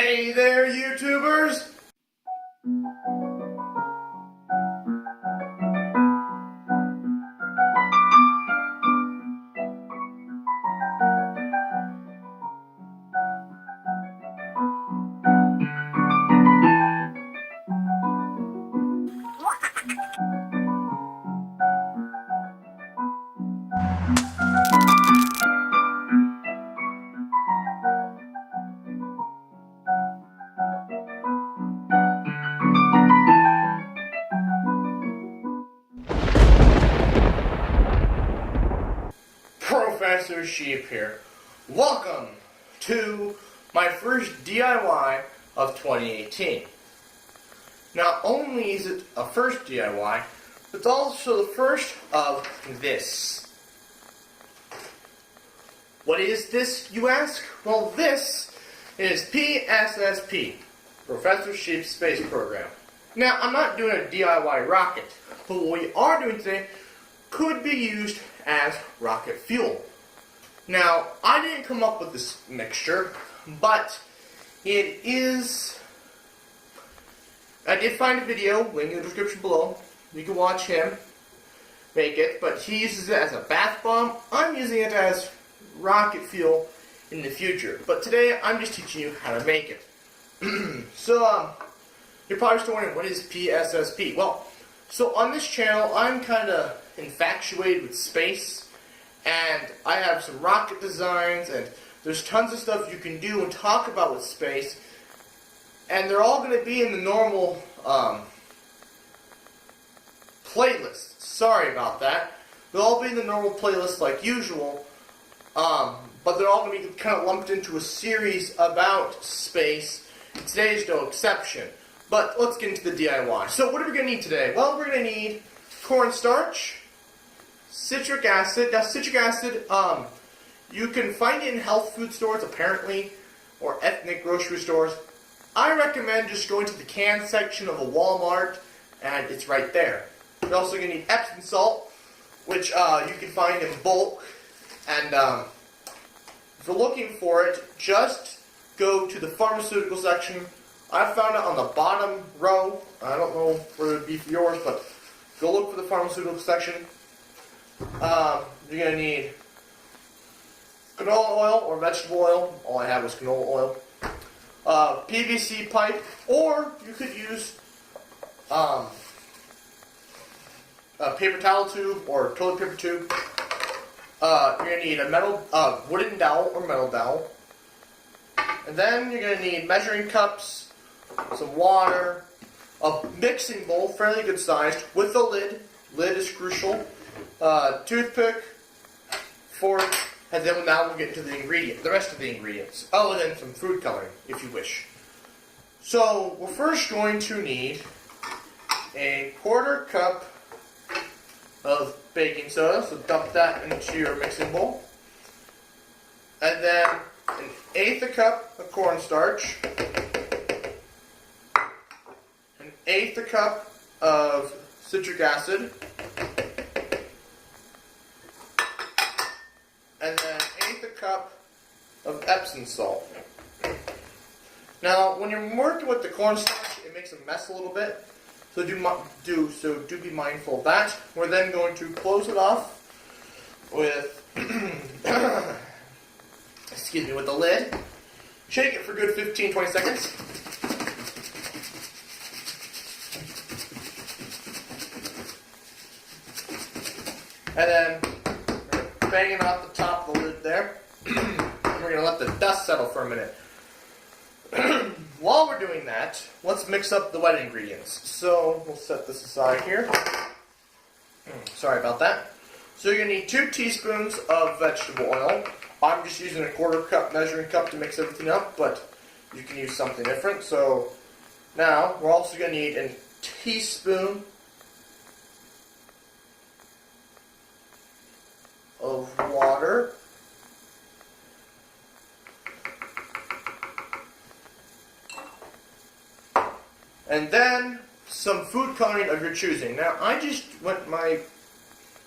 Hey there, YouTubers! Professor Sheep here. Welcome to my first DIY of 2018. Not only is it a first DIY, it's also the first of this. What is this, you ask? Well, this is P.S.S.P, Professor Sheep's Space Program. Now, I'm not doing a DIY rocket, but what we are doing today could be used as rocket fuel. Now, I didn't come up with this mixture, but it is... I did find a video, link in the description below. You can watch him make it, but he uses it as a bath bomb. I'm using it as rocket fuel in the future. But today, I'm just teaching you how to make it. So, you're probably still wondering, what is P.S.S.P? Well, so on this channel, I'm kind of infatuated with space, and I have some rocket designs, and there's tons of stuff you can do and talk about with space, and they're all going to be in the normal playlist. Sorry about that. They'll all be in the normal playlist like usual, but they're all going to be kind of lumped into a series about space. Today's no exception. But let's get into the DIY. So what are we going to need today? Well, we're going to need cornstarch, citric acid. Now, citric acid, you can find it in health food stores, apparently, or ethnic grocery stores. I recommend just going to the can section of a Walmart, and it's right there. You're also going to need Epsom salt, which you can find in bulk. And if you're looking for it, just go to the pharmaceutical section. I found it on the bottom row. I don't know where it would be for yours, but go look for the pharmaceutical section. You're going to need canola oil or vegetable oil. All I had was canola oil. PVC pipe, or you could use a paper towel tube or toilet paper tube. You're going to need a wooden dowel or metal dowel. And then you're going to need measuring cups, some water, a mixing bowl, fairly good sized, with a lid. Lid is crucial. Toothpick, fork, and then now we'll get into the rest of the ingredients. Oh, and then some food coloring, if you wish. So, we're first going to need a 1/4 cup of baking soda, so dump that into your mixing bowl. And then 1/8 cup of cornstarch. 1/8 cup of citric acid, and then 1/8 cup of Epsom salt. Now, when you're working with the cornstarch, it makes a mess a little bit, so do be mindful of that. We're then going to close it off with with the lid. Shake it for a good 15-20 seconds. And then we're banging off the top of the lid there. And we're going to let the dust settle for a minute. While we're doing that, let's mix up the wet ingredients. So we'll set this aside here. Sorry about that. So you're going to need 2 teaspoons of vegetable oil. I'm just using a 1/4 cup measuring cup to mix everything up, but you can use something different. So now we're also going to need a teaspoon of water, and then some food coloring of your choosing. Now, I just went in my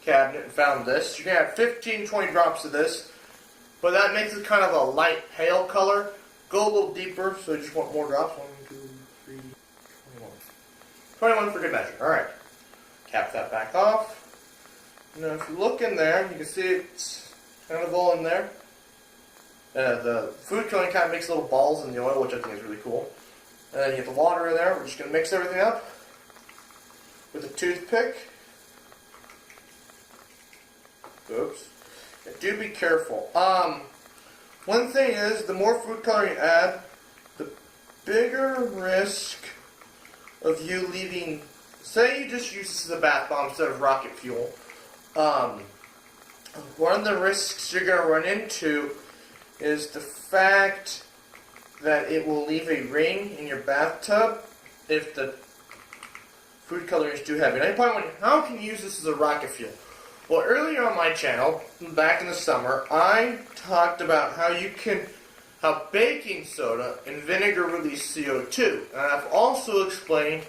cabinet and found this. You're going to have 15-20 drops of this, but that makes it kind of a light pale color. go a little deeper, so you just want more drops. 1, 2, 3, 21. 21 for good measure. Alright. Cap that back off. Now if you look in there, you can see it's kind of all in there. The food coloring kind of makes little balls in the oil, which I think is really cool. And then you get the water in there. We're just going to mix everything up with a toothpick. Oops. Yeah, do be careful. One thing is, the more food coloring you add, the bigger risk of you leaving. Say you just use this as a bath bomb instead of rocket fuel. One of the risks you're going to run into is the fact that it will leave a ring in your bathtub if the food coloring is too heavy. Now you're probably wondering, how can you use this as a rocket fuel? Well, earlier on my channel, back in the summer, I talked about how baking soda and vinegar release CO2. And I've also explained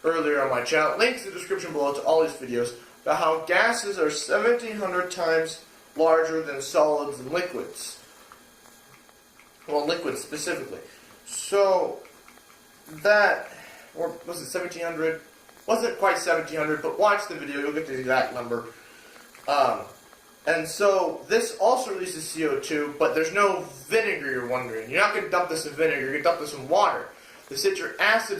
earlier on my channel, links in the description below to all these videos, about how gases are 1,700 times larger than solids and liquids. Well, liquids specifically. So, that, or was it 1,700? Wasn't quite 1,700, but watch the video, you'll get the exact number. And so, this also releases CO2, but there's no vinegar, you're wondering. You're not going to dump this in vinegar, you're going to dump this in water. The citric acid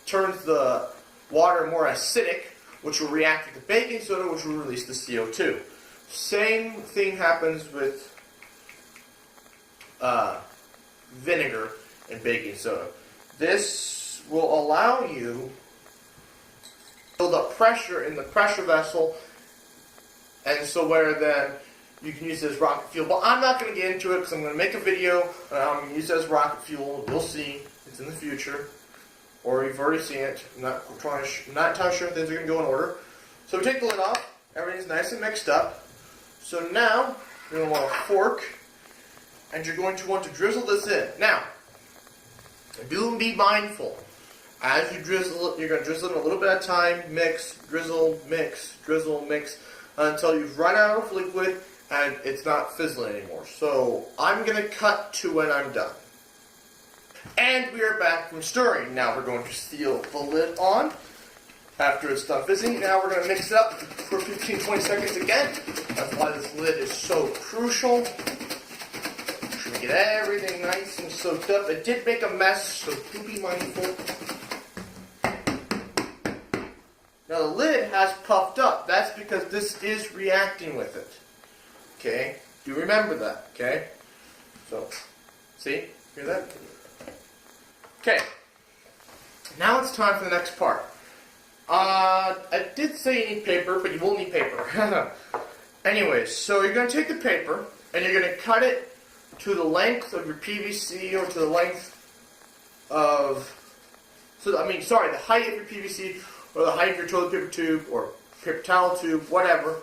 turns the water more acidic, which will react with the baking soda, which will release the CO2. Same thing happens with vinegar and baking soda. This will allow you to build up pressure in the pressure vessel, and so where then you can use it as rocket fuel. But I'm not going to get into it because I'm going to make a video and I'm going to use it as rocket fuel. You'll see. It's in the future. Or you've already seen it. I'm not entirely sure if things are going to go in order. So we take the lid off. Everything's nice and mixed up. So now, you're going to want a fork, and you're going to want to drizzle this in. Now, do be mindful. As you drizzle it, you're going to drizzle it a little bit at a time. Mix, drizzle, mix, until you've run out of liquid and it's not fizzling anymore. So, I'm going to cut to when I'm done. And we are back from stirring. Now we're going to seal the lid on after it's done fizzing. Now we're going to mix it up for 15-20 seconds again. That's why this lid is so crucial. Make sure we get everything nice and soaked up. It did make a mess, so do be mindful. Now the lid has puffed up. That's because this is reacting with it. Okay? Do remember that, okay? So, see? Hear that? Okay, now it's time for the next part. I did say you need paper, but you will need paper. Anyways, so you're going to take the paper, and you're going to cut it to the length of your PVC, or to the length of, the height of your PVC, or the height of your toilet paper tube, or paper towel tube, whatever.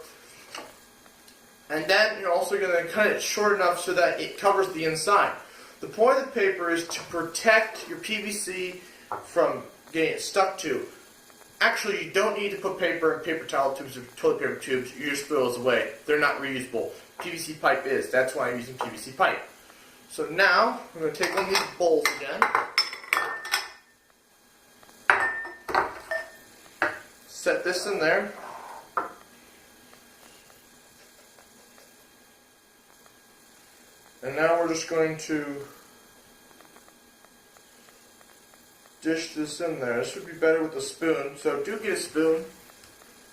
And then you're also going to cut it short enough so that it covers the inside. The point of the paper is to protect your PVC from getting it stuck to. Actually, you don't need to put paper in paper towel tubes or toilet paper tubes. You just throw those away. They're not reusable. PVC pipe is. That's why I'm using PVC pipe. So now, I'm going to take one of these bowls again. Set this in there. And now we're just going to dish this in there. This would be better with a spoon, so do get a spoon.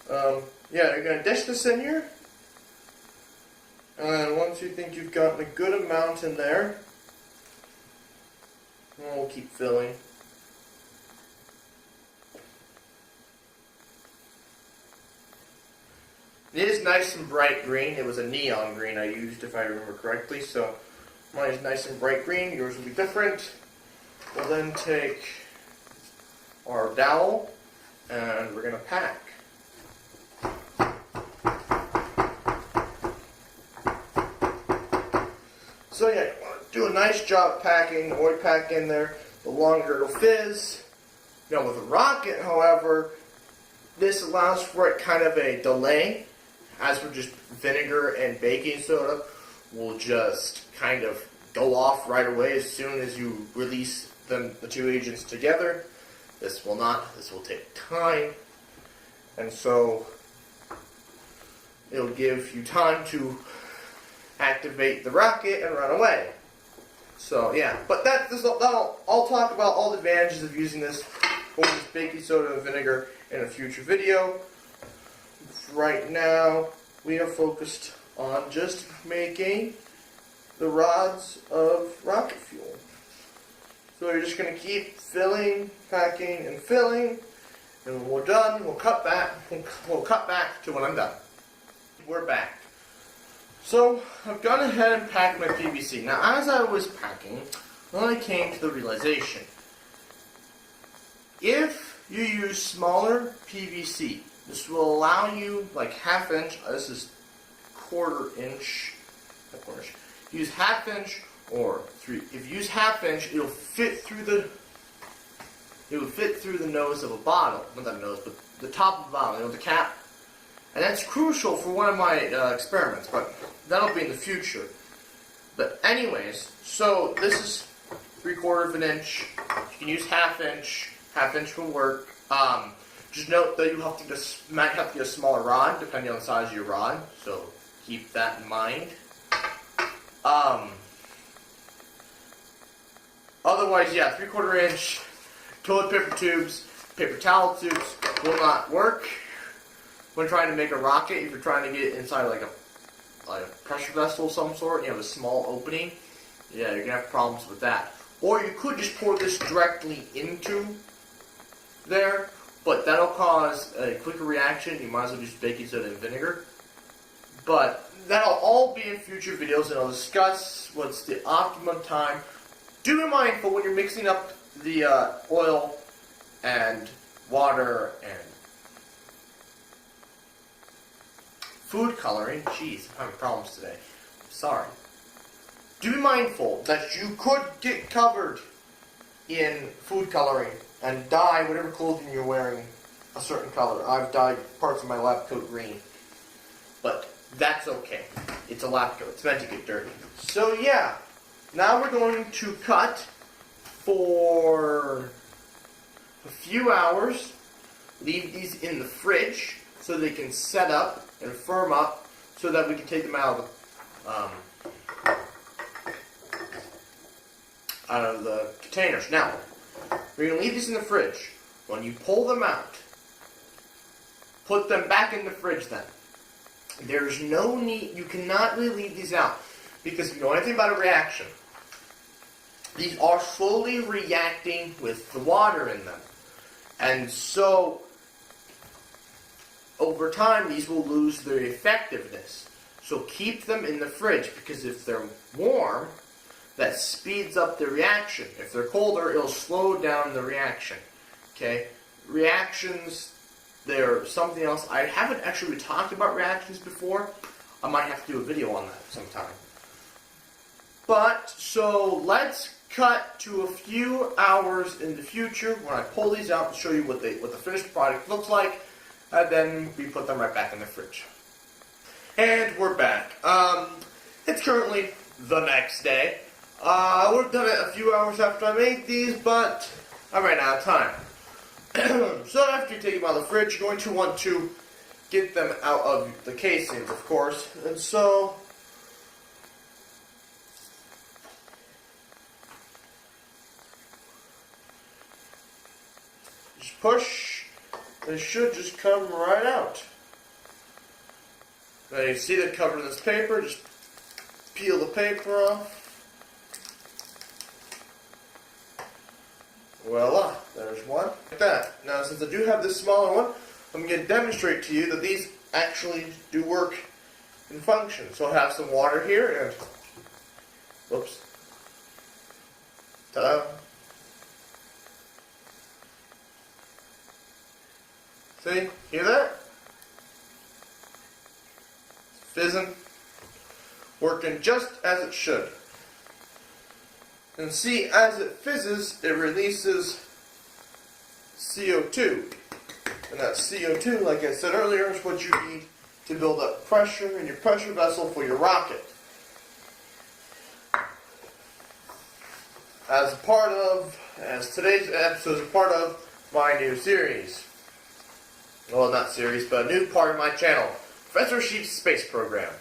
Yeah, you're going to dish this in here. And then once you think you've gotten a good amount in there, we'll keep filling. It is nice and bright green. It was a neon green I used, if I remember correctly. So mine is nice and bright green. Yours will be different. We'll then take our dowel and we're going to pack. So yeah, you want to do a nice job packing. The more you pack in there, the longer it'll fizz. Now with a rocket, however, this allows for it kind of a delay. As for just vinegar and baking soda, will just kind of go off right away as soon as you release the two agents together. This will not. This will take time. And so it'll give you time to activate the rocket and run away. So yeah, but I'll talk about all the advantages of using this or this baking soda and vinegar in a future video. Right now, we are focused on just making the rods of rocket fuel. So we're just going to keep filling, packing, and filling, and when we're done, we'll cut back to when I'm done. We're back. So I've gone ahead and packed my PVC. Now, as I was packing, I came to the realization: if you use smaller PVC, this will allow you like half-inch. This is quarter-inch. Use half-inch or 3. If you use half-inch, it'll fit through the. It would fit through the nose of a bottle. Not that nose, but the top of the bottle. You know, the cap. And that's crucial for one of my experiments, but that'll be in the future. But anyways, so this is 3/4 of an inch. You can use half-inch. Half-inch will work. Just note that you might have to get a smaller rod, depending on the size of your rod. So keep that in mind. Otherwise, yeah, 3/4 inch toilet paper tubes, paper towel tubes will not work when trying to make a rocket. If you're trying to get it inside like a pressure vessel of some sort, you have a small opening, yeah, you're gonna have problems with that. Or you could just pour this directly into there, but that'll cause a quicker reaction. You might as well use baking soda and vinegar. But that'll all be in future videos, and I'll discuss what's the optimum time. Do be mindful when you're mixing up the oil and water and food coloring. Jeez, I'm having problems today. Sorry. Do be mindful that you could get covered in food coloring and dye whatever clothing you're wearing a certain color. I've dyed parts of my lab coat green. But that's okay. It's a lab coat. It's meant to get dirty. So yeah, now we're going to cut for a few hours. Leave these in the fridge so they can set up and firm up so that we can take them out of the containers. Now, we're going to leave these in the fridge. When you pull them out, put them back in the fridge then. There's no need, you cannot really leave these out, because if you know anything about a reaction, these are slowly reacting with the water in them. And so, over time, these will lose their effectiveness. So keep them in the fridge, because if they're warm, that speeds up the reaction. If they're colder, it'll slow down the reaction. Okay? Reactions, they're something else. I haven't actually talked about reactions before. I might have to do a video on that sometime. But, so let's cut to a few hours in the future when I pull these out and show you what the finished product looks like. And then we put them right back in the fridge. And we're back. It's currently the next day. I would have done it a few hours after I made these, but I ran out of time. So after you take them out of the fridge, you're going to want to get them out of the casings, of course. And so just push. They should just come right out. Now you see they're covered in this paper. Just peel the paper off. Voila, there's one. Like that. Now, since I do have this smaller one, I'm going to demonstrate to you that these actually do work and function. So I have some water here, and whoops. Ta-da. See? Hear that? Fizzing. Working just as it should. And see, as it fizzes, it releases CO2. And that CO2, like I said earlier, is what you need to build up pressure in your pressure vessel for your rocket. as today's episode is a part of my new series. Well, not series, but a new part of my channel, Professor Sheep's Space Program.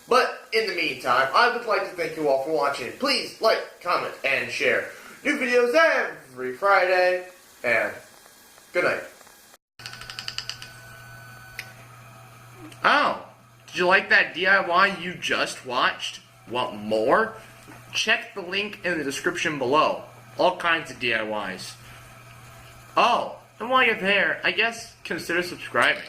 But in the meantime, I would like to thank you all for watching. Please like, comment, and share. New videos every Friday, and good night. Oh, did you like that DIY you just watched? Want more? Check the link in the description below. All kinds of DIYs. Oh, and while you're there, I guess consider subscribing.